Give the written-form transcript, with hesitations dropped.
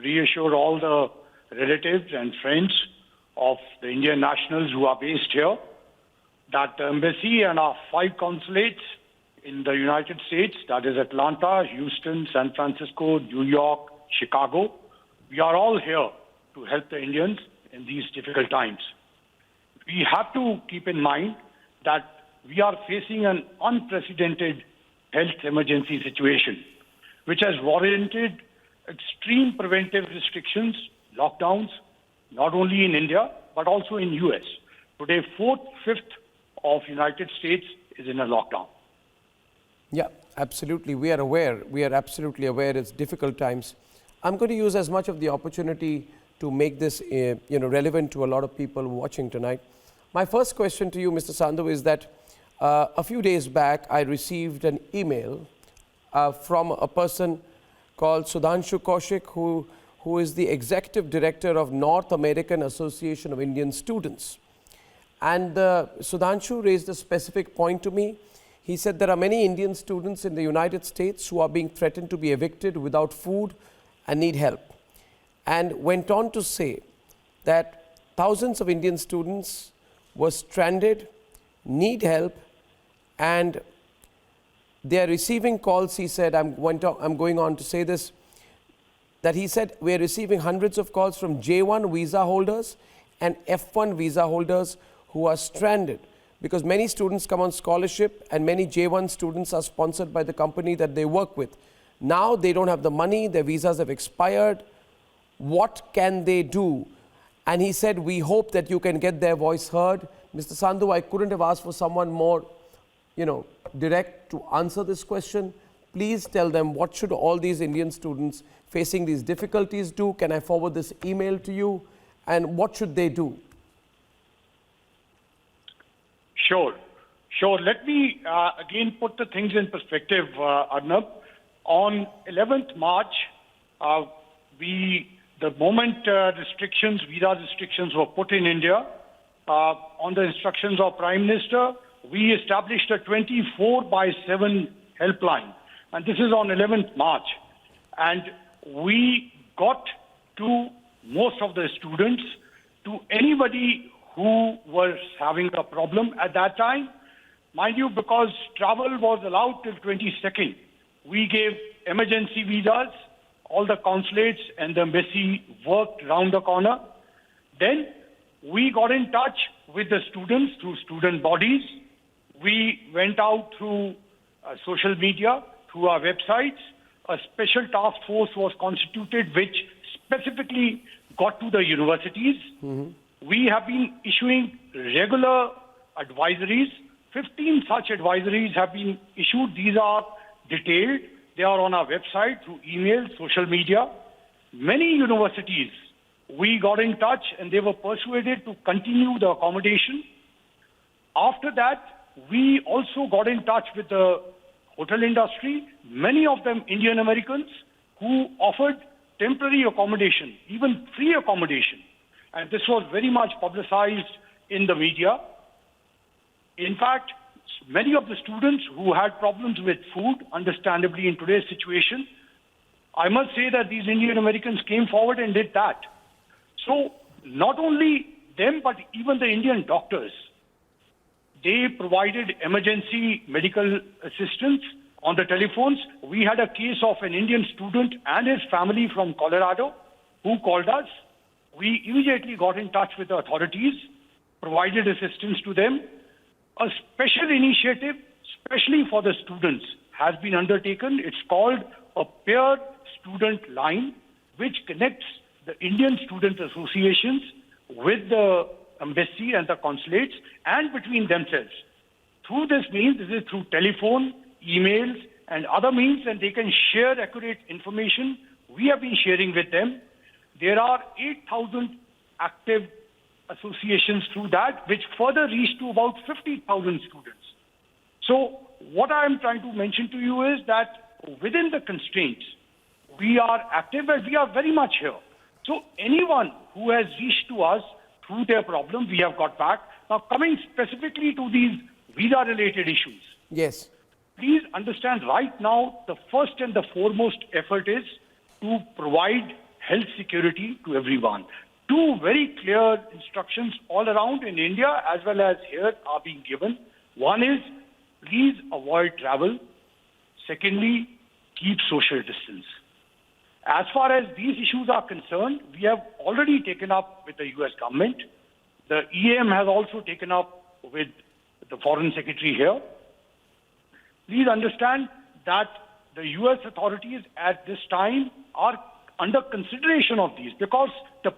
reassure all the relatives and friends of the Indian nationals who are based here that the embassy and our 5 consulates in the United States, that is Atlanta, Houston, San Francisco, New York, Chicago, we are all here to help the Indians in these difficult times. We have to keep in mind that we are facing an unprecedented health emergency situation, which has warranted extreme preventive restrictions, lockdowns, not only in India, but also in US. Today, 4/5 of United States is in a lockdown. Yeah, absolutely. We are aware. We are absolutely aware it's difficult times. I'm going to use as much of the opportunity to make this relevant to a lot of people watching tonight. My first question to you, Mr. Sandhu, is that a few days back, I received an email from a person called Sudhanshu Kaushik, who is the Executive Director of North American Association of Indian Students. And Sudhanshu raised a specific point to me. He said there are many Indian students in the United States who are being threatened to be evicted without food and need help. And went on to say that thousands of Indian students were stranded, need help, and they are receiving calls. He said, I'm going on to say this, that he said we are receiving hundreds of calls from J1 visa holders and F1 visa holders who are stranded because many students come on scholarship and many J1 students are sponsored by the company that they work with. Now they don't have the money, their visas have expired. What can they do? And he said, we hope that you can get their voice heard. Mr. Sandhu, I couldn't have asked for someone more, direct to answer this question. Please tell them, what should all these Indian students facing these difficulties do? Can I forward this email to you? And what should they do? Sure. Let me again put the things in perspective, Arnab. On 11th March, the moment visa restrictions were put in India, on the instructions of Prime Minister, we established a 24/7 helpline. And this is on 11th March. And we got to most of the students, to anybody who was having a problem at that time. Mind you, because travel was allowed till 22nd, we gave emergency visas. All the consulates and the embassy worked round the corner. Then we got in touch with the students through student bodies. We went out through social media, through our websites. A special task force was constituted which specifically got to the universities. We have been issuing regular advisories. 15 such advisories have been issued. These are detailed. They are on our website, through email, social media. Many universities, we got in touch and they were persuaded to continue the accommodation. After that, we also got in touch with the hotel industry, many of them Indian Americans, who offered temporary accommodation, even free accommodation. And this was very much publicized in the media. In fact, many of the students who had problems with food, understandably in today's situation, I must say that these Indian Americans came forward and did that. So not only them, but even the Indian doctors, they provided emergency medical assistance on the telephones. We had a case of an Indian student and his family from Colorado who called us. We immediately got in touch with the authorities, provided assistance to them. A special initiative, especially for the students, has been undertaken. It's called a peer student line, which connects the Indian student associations with the embassy and the consulates and between themselves. Through this means, this is through telephone, emails, and other means, and they can share accurate information. We have been sharing with them. There are 8,000 active associations through that, which further reach to about 50,000 students. So what I am trying to mention to you is that within the constraints, we are active and we are very much here. So anyone who has reached to us through their problem, we have got back. Now coming specifically to these visa-related issues. Yes. Please understand right now, the first and the foremost effort is to provide health security to everyone. Two very clear instructions all around in India as well as here are being given. One is, please avoid travel. Secondly, keep social distance. As far as these issues are concerned, we have already taken up with the US government. The EAM has also taken up with the Foreign Secretary here. Please understand that the US authorities at this time are under consideration of these because the